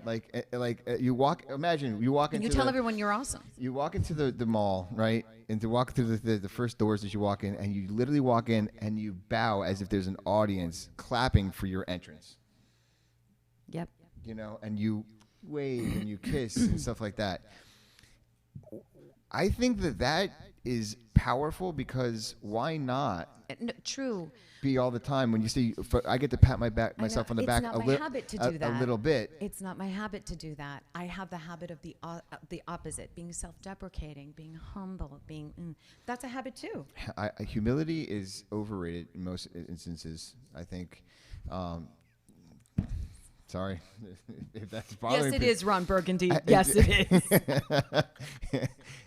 Speaker 2: you walk. Imagine you walk
Speaker 1: And
Speaker 2: into
Speaker 1: you tell everyone you're awesome.
Speaker 2: You walk into the mall, right? And to walk through the first doors that you walk in, and you literally walk in and you bow as if there's an audience clapping for your entrance.
Speaker 1: Yep.
Speaker 2: And you wave and you kiss and stuff like that. I think that is powerful because why not
Speaker 1: No, true.
Speaker 2: be all the time when you see, I get to pat myself on the
Speaker 1: It's
Speaker 2: back
Speaker 1: not
Speaker 2: a
Speaker 1: my
Speaker 2: little,
Speaker 1: habit to do that.
Speaker 2: a little bit.
Speaker 1: It's not my habit to do that. I have the habit of the opposite, being self-deprecating, being humble, being. That's a habit too.
Speaker 2: Humility is overrated in most instances, I think. Sorry if that's bothering
Speaker 1: Yes, it
Speaker 2: people.
Speaker 1: is, Ron Burgundy. Yes, it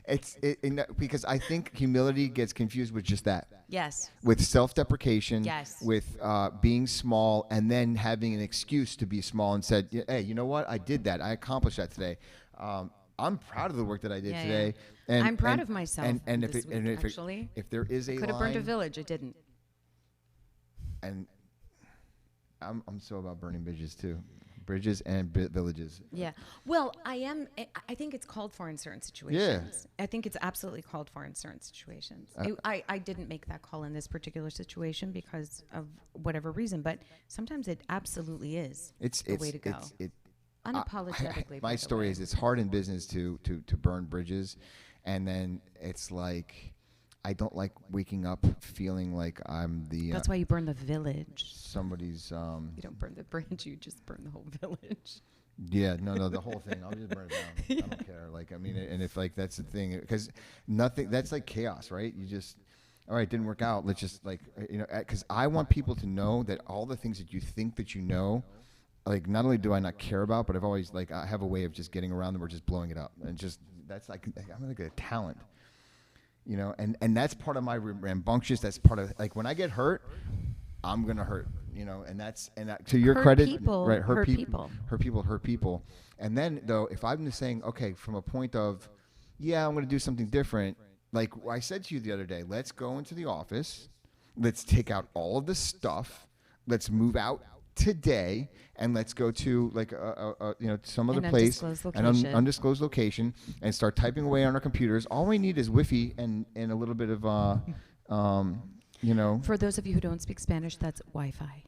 Speaker 1: is.
Speaker 2: Because I think humility gets confused with just that.
Speaker 1: Yes.
Speaker 2: With self-deprecation,
Speaker 1: Yes.
Speaker 2: with being small, and then having an excuse to be small and said, hey, you know what? I did that. I accomplished that today. I'm proud of the work that I did
Speaker 1: Yeah,
Speaker 2: today.
Speaker 1: yeah.
Speaker 2: And
Speaker 1: I'm proud of myself
Speaker 2: And
Speaker 1: this week, actually.
Speaker 2: if there is a
Speaker 1: Could have burned a village. It didn't.
Speaker 2: And I'm so about burning bridges too. Bridges and villages.
Speaker 1: Yeah. Well, I think it's called for in certain situations. I think it's absolutely called for in certain situations. I didn't make that call in this particular situation because of whatever reason, but sometimes it absolutely is the way to go. Unapologetically.
Speaker 2: My story is it's hard in business to burn bridges, and then it's like I don't like waking up feeling like I'm the.
Speaker 1: That's why you burn the village.
Speaker 2: Somebody's.
Speaker 1: You don't burn the bridge; you just burn the whole village.
Speaker 2: Yeah, no, the whole thing. I'll just burn it down. I don't care. Like, I mean, and if like that's the thing, because nothing. That's like chaos, right? You just. All right, didn't work out. Let's just because I want people to know that all the things that you think that you know, like not only do I not care about, but I've always I have a way of just getting around them or just blowing it up, and just that's like I'm like a talent. And that's part of my rambunctious. That's part of when I get hurt, I'm gonna hurt. And that's to your credit,
Speaker 1: people,
Speaker 2: right?
Speaker 1: Hurt people.
Speaker 2: Hurt people. And then though, if I'm just saying, okay, from a point of, yeah, I'm gonna do something different, Like I said to you the other day, let's go into the office. Let's take out all of the stuff. Let's move out today, and let's go to like some other
Speaker 1: An
Speaker 2: place,
Speaker 1: undisclosed
Speaker 2: an
Speaker 1: location.
Speaker 2: undisclosed location, and start typing away on our computers. All we need is Wi-Fi and a little bit of
Speaker 1: For those of you who don't speak Spanish, that's Wi-Fi.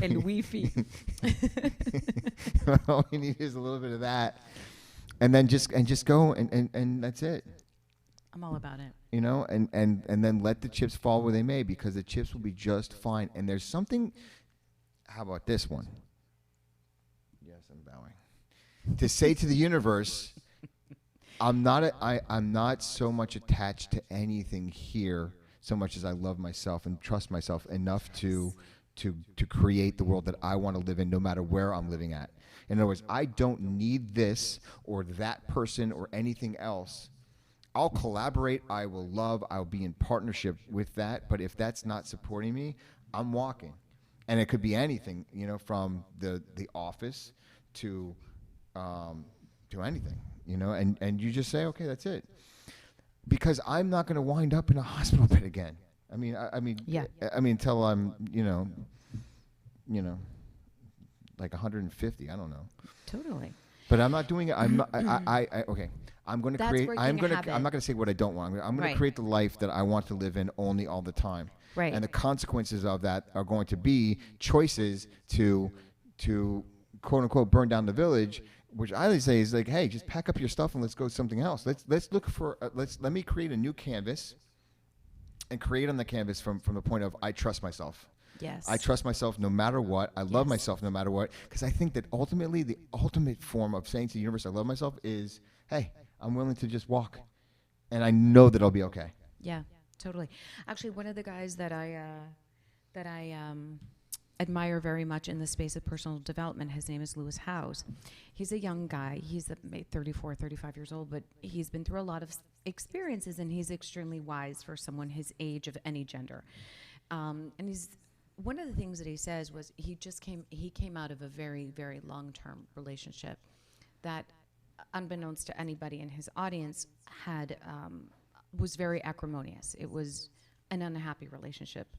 Speaker 1: And Wi-Fi.
Speaker 2: All we need is a little bit of that, and then just go and that's it.
Speaker 1: I'm all about it.
Speaker 2: And then let the chips fall where they may, because the chips will be just fine. And there's something. How about this one? Yes, I'm bowing. To say to the universe, I'm not so much attached to anything here so much as I love myself and trust myself enough to create the world that I want to live in, no matter where I'm living at. In other words, I don't need this or that person or anything else. I'll collaborate, I will love, I'll be in partnership with that, but if that's not supporting me, I'm walking. And it could be anything, from the office to anything, and you just say, okay, that's it. Because I'm not going to wind up in a hospital bed again. I mean, until I'm, like 150, I don't know.
Speaker 1: Totally.
Speaker 2: But I'm not doing it. Okay. I'm going to
Speaker 1: That's
Speaker 2: create.
Speaker 1: breaking a habit.
Speaker 2: I'm not going to say what I don't want. I'm going to create the life that I want to live in only all the time.
Speaker 1: Right.
Speaker 2: And the consequences of that are going to be choices to quote unquote burn down the village, which I would say is like, hey, just pack up your stuff and let's go something else. Let's look for. Let me create a new canvas, and create on the canvas from the point of I trust myself.
Speaker 1: Yes.
Speaker 2: I trust myself no matter what. I love myself no matter what. Because I think that ultimately the ultimate form of saying to the universe I love myself is, hey, I'm willing to just walk. And I know that I'll be okay.
Speaker 1: Yeah, totally. Actually, one of the guys that I admire very much in the space of personal development, his name is Lewis Howes. He's a young guy. He's 34, 35 years old, but he's been through a lot of experiences, and he's extremely wise for someone his age of any gender. And he's one of the things that he says was he came out of a very, very long-term relationship that, unbeknownst to anybody in his audience, was very acrimonious. It was an unhappy relationship,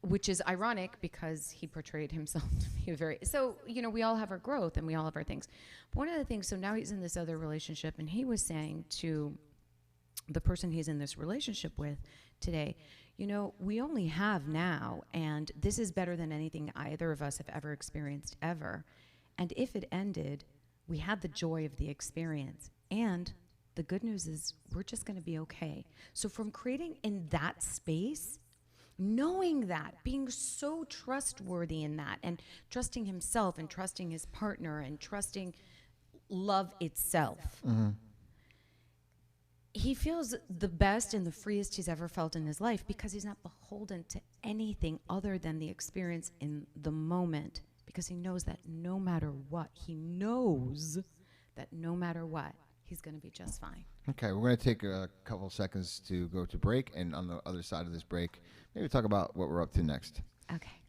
Speaker 1: which is ironic because he portrayed himself to be we all have our growth and we all have our things. But one of the things, so now he's in this other relationship, and he was saying to the person he's in this relationship with today, we only have now, and this is better than anything either of us have ever experienced ever. And if it ended, we had the joy of the experience. And the good news is we're just going to be okay. So from creating in that space, knowing that, being so trustworthy in that, and trusting himself and trusting his partner and trusting love itself, he feels the best and the freest he's ever felt in his life because he's not beholden to anything other than the experience in the moment, because he knows that no matter what, he's going to be just fine.
Speaker 2: Okay, we're going to take a couple seconds to go to break, and on the other side of this break, maybe talk about what we're up to next.
Speaker 1: Okay.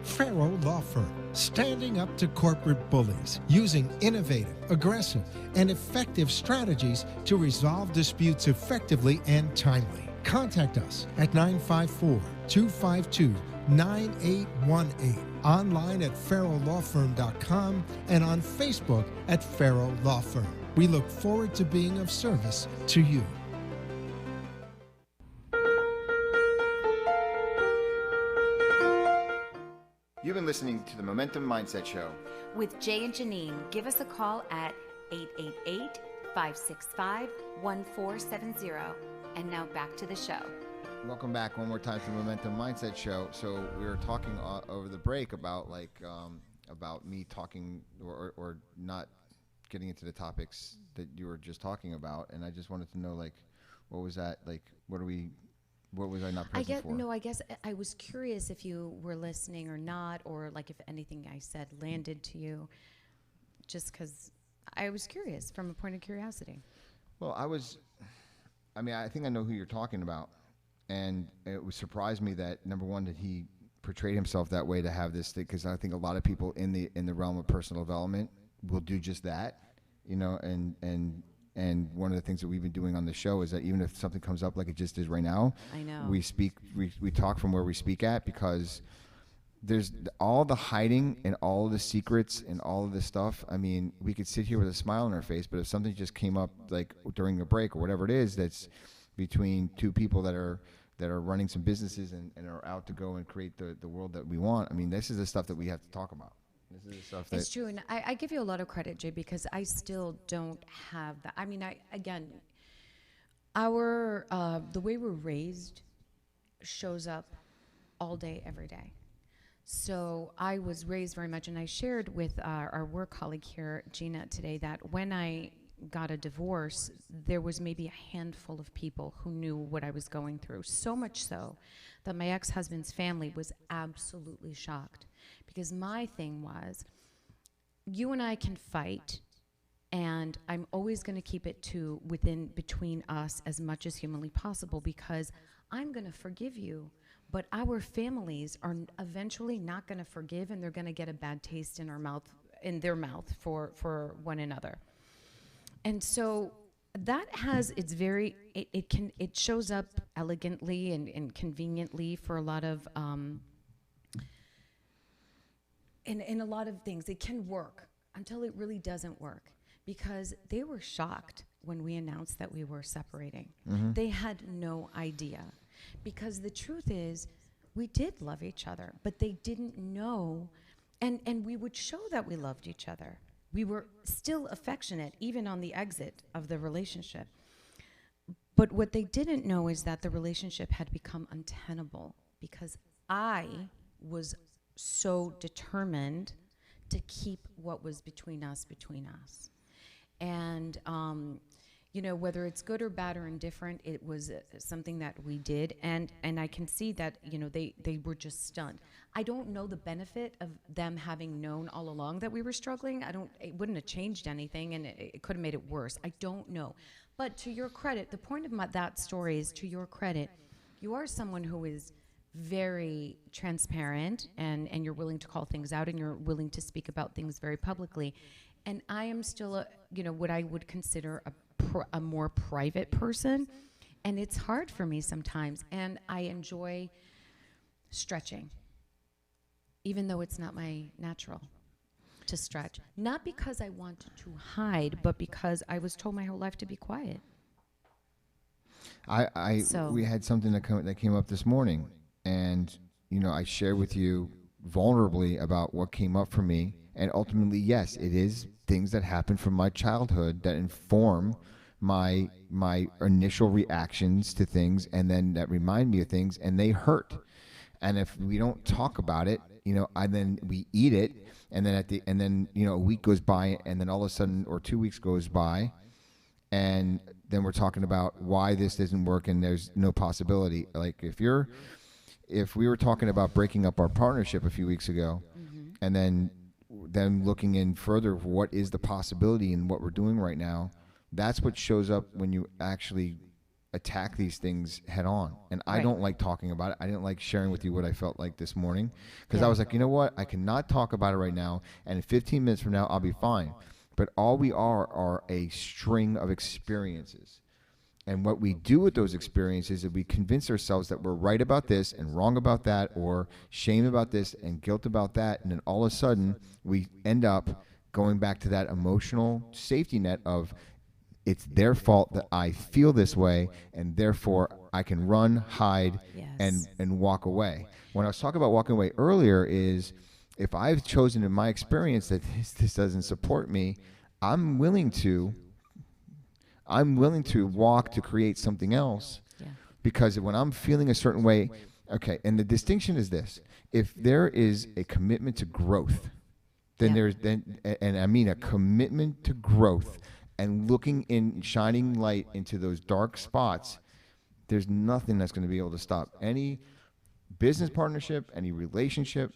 Speaker 3: Farrow Law Firm, standing up to corporate bullies, using innovative, aggressive, and effective strategies to resolve disputes effectively and timely. Contact us at 954-252-9818, online at farrowlawfirm.com, and on Facebook at Farrow Law Firm. We look forward to being of service to you.
Speaker 2: You've been listening to the Momentum Mindset Show
Speaker 1: With Jay and Janine. Give us a call at 888-565-1470. And now back to the show.
Speaker 2: Welcome back one more time to the Momentum Mindset Show. So we were talking over the break about about me talking or not getting into the topics that you were just talking about, and I just wanted to know what was that what was I not present for?
Speaker 1: I guess I was curious if you were listening or not, or if anything I said landed to you, just because I was curious from a point of curiosity.
Speaker 2: Well, I think I know who you're talking about. and it would surprise me that, number one, that he portrayed himself that way to have this thing, because I think a lot of people in the realm of personal development will do just that, and one of the things that we've been doing on the show is that even if something comes up like it just is right now,
Speaker 1: I know.
Speaker 2: we talk from where we speak at, because there's all the hiding and all of the secrets and all of this stuff. I mean, we could sit here with a smile on our face, but if something just came up like during a break or whatever it is, that's between two people that are running some businesses and are out to go and create the world that we want. I mean, this is the stuff that we have to talk about. This is the stuff that
Speaker 1: It's true, and I give you a lot of credit, Jay, because I still don't have that. I mean, our the way we're raised shows up all day, every day. So I was raised very much, and I shared with our work colleague here, Gina, today, that when I got a divorce, there was maybe a handful of people who knew what I was going through. So much so that my ex-husband's family was absolutely shocked, because my thing was, you and I can fight, and I'm always going to keep it to between us as much as humanly possible, because I'm going to forgive you. But our families are eventually not going to forgive, and they're going to get a bad taste in their mouth for one another. And so that has it shows up elegantly and conveniently for a lot of in a lot of things. It can work until it really doesn't work, because they were shocked when we announced that we were separating.
Speaker 2: Mm-hmm.
Speaker 1: They had no idea. Because the truth is, we did love each other, but they didn't know, and we would show that we loved each other. We were still affectionate, even on the exit of the relationship. But what they didn't know is that the relationship had become untenable, because I was so determined to keep what was between us. And whether it's good or bad or indifferent, it was something that we did, and I can see that they were just stunned. I don't know the benefit of them having known all along that we were struggling. It wouldn't have changed anything, and it could have made it worse. I don't know. But to your credit, the point of that story is, to your credit, you are someone who is very transparent, and you're willing to call things out, and you're willing to speak about things very publicly. And I am still what I would consider a more private person, and it's hard for me sometimes, and I enjoy stretching, even though it's not my natural to stretch. Not because I want to hide, but because I was told my whole life to be quiet.
Speaker 2: We had something that came up this morning, and I shared with you vulnerably about what came up for me, and ultimately, yes, it is things that happen from my childhood that inform my initial reactions to things, and then that remind me of things, and they hurt. And if we don't talk about it, then we eat it, and then a week goes by, and then all of a sudden, or 2 weeks goes by, and then we're talking about why this doesn't work, and there's no possibility. Like if we were talking about breaking up our partnership a few weeks ago, mm-hmm. and then looking in further, what is the possibility in what we're doing right now? That's what shows up when you actually attack these things head on. And I don't like talking about it. I didn't like sharing with you what I felt like this morning, because I was like, you know what? I cannot talk about it right now, and in 15 minutes from now, I'll be fine. But all we are a string of experiences. And what we do with those experiences is we convince ourselves that we're right about this and wrong about that, or shame about this and guilt about that. And then all of a sudden, we end up going back to that emotional safety net of, it's their fault that I feel this way, and therefore I can run, hide, and walk away. When I was talking about walking away earlier, is if I've chosen in my experience that this doesn't support me, I'm willing to walk to create something else. Yeah. Because when I'm feeling a certain way, okay, and the distinction is this: if there is a commitment to growth, then and I mean a commitment to growth and shining light into those dark spots, there's nothing that's going to be able to stop any business partnership, any relationship,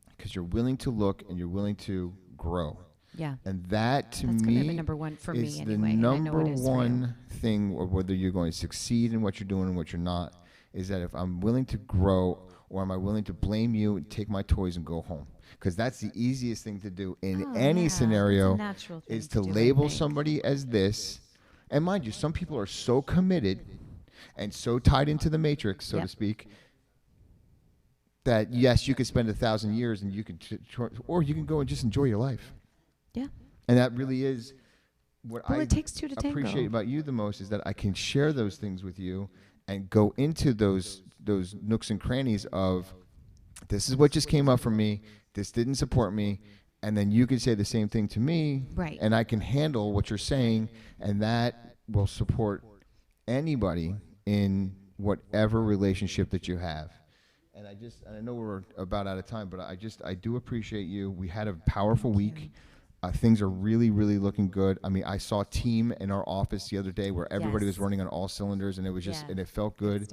Speaker 2: because you're willing to look and you're willing to grow.
Speaker 1: Yeah.
Speaker 2: And that's
Speaker 1: going to be number one for me anyway.
Speaker 2: The number one thing of whether you're going to succeed in what you're doing and what you're not, is that if I'm willing to grow, or am I willing to blame you and take my toys and go home? Because that's the easiest thing to do in any scenario, is to label somebody as this. And mind you, some people are so committed and so tied into the matrix, so to speak, that yes, you could spend 1,000 years and you can, or you can go and just enjoy your life.
Speaker 1: Yeah.
Speaker 2: And that really is what I
Speaker 1: it takes two to
Speaker 2: appreciate
Speaker 1: tango.
Speaker 2: about you the most, is that I can share those things with you and go into those nooks and crannies of, this is what just came up for me, this didn't support me, and then you can say the same thing to me,
Speaker 1: Right.
Speaker 2: and I can handle what you're saying, and that will support anybody in whatever relationship that you have. And I know we're about out of time, but I do appreciate you. We had a powerful week. Things are really, really looking good. I mean, I saw a team in our office the other day where everybody was running on all cylinders, and it was just, and it felt good.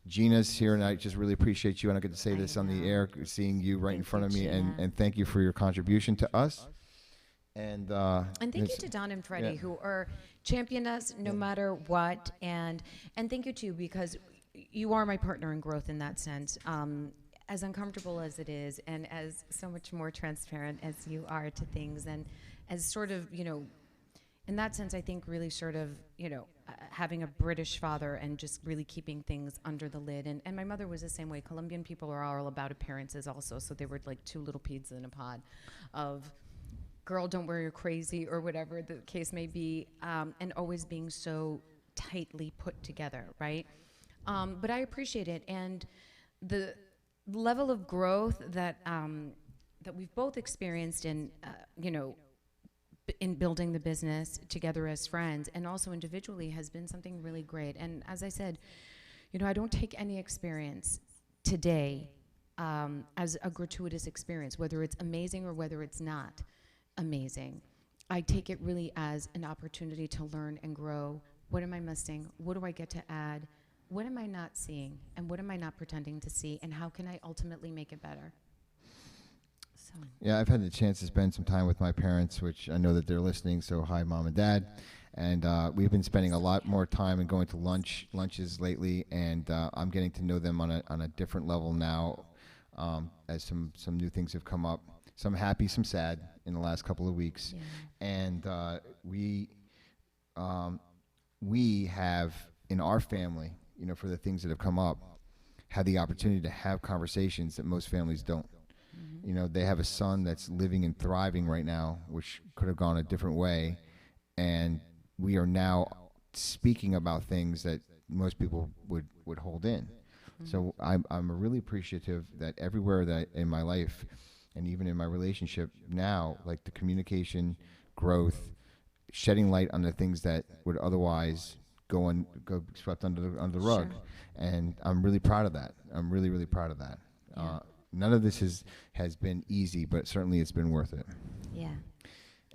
Speaker 2: Gina's here, and I just really appreciate you. And I get to say this on the air, seeing you right in front of me, and thank you for your contribution to us. And
Speaker 1: thank you to Don and Freddie, who are champion us no matter what. And thank you too, because you are my partner in growth in that sense. As uncomfortable as it is, and as so much more transparent as you are to things, and as sort of, in that sense, I think really sort of, having a British father and just really keeping things under the lid. And my mother was the same way. Colombian people are all about appearances also, so they were like two little pigs in a pod of, girl, don't worry, you're crazy, or whatever the case may be, and always being so tightly put together, right? But I appreciate it, and the level of growth that we've both experienced in, in building the business together as friends, and also individually, has been something really great. And as I said, I don't take any experience today as a gratuitous experience, whether it's amazing or whether it's not amazing. I take it really as an opportunity to learn and grow. What am I missing? What do I get to add? What am I not seeing? And what am I not pretending to see? And how can I ultimately make it better? So.
Speaker 2: Yeah, I've had the chance to spend some time with my parents, which I know that they're listening, so hi, Mom and Dad. And we've been spending a lot more time and going to lunches lately, and I'm getting to know them on a different level now, as some new things have come up. Some happy, some sad in the last couple of weeks. Yeah. And we have, in our family, for the things that have come up, had the opportunity to have conversations that most families don't. Mm-hmm. They have a son that's living and thriving right now, which could have gone a different way. And we are now speaking about things that most people would hold in. Mm-hmm. So I'm really appreciative that everywhere that in my life, and even in my relationship now, like the communication, growth, shedding light on the things that would otherwise go swept under the rug. Sure. And I'm really proud of that. I'm really, really proud of that. Yeah. None of this has been easy, but certainly it's been worth it.
Speaker 1: Yeah.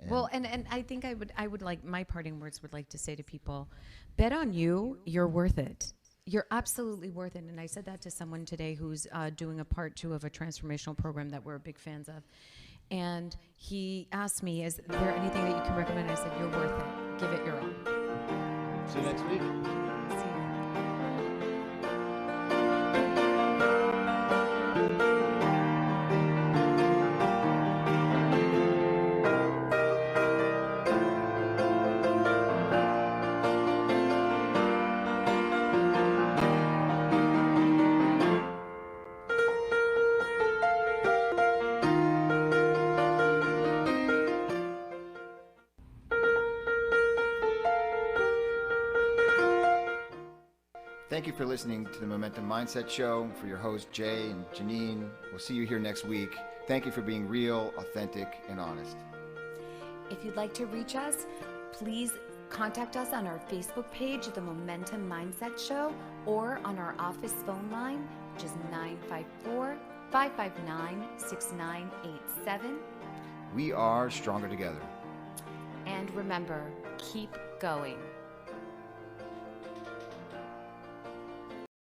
Speaker 1: Well, and I think I would like, my parting words would like to say to people, bet on you, you're worth it. You're absolutely worth it. And I said that to someone today who's doing a part 2 of a transformational program that we're big fans of. And he asked me, is there anything that you can recommend? I said, you're worth it. Give it your all.
Speaker 2: See you next week. Thank you for listening to the Momentum Mindset Show. For your hosts, Jay and Janine, we'll see you here next week. Thank you for being real, authentic, and honest.
Speaker 1: If you'd like to reach us, please contact us on our Facebook page, The Momentum Mindset Show, or on our office phone line, which is 954-559-6987.
Speaker 2: We are stronger together.
Speaker 1: And remember, keep going.